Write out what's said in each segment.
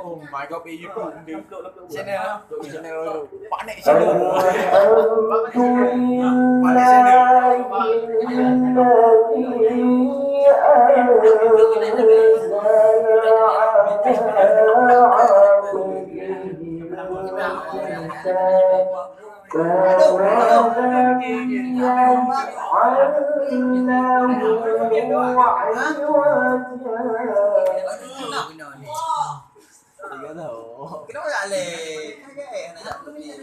Oh my god, YouTube channel panik channel. Kenapa tak leh? Nak kerja.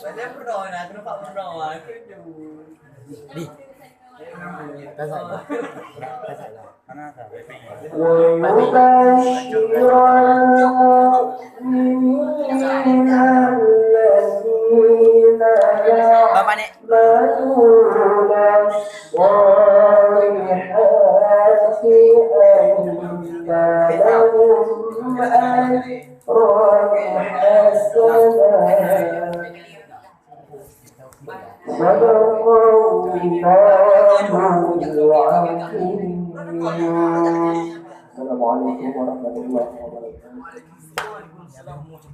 Saya pernah nak, kenapa pernah? Di. Tak salah. Tak salah. Mana salah? Bapak nek. Assalamualaikum warahmatullahi wabarakatuh.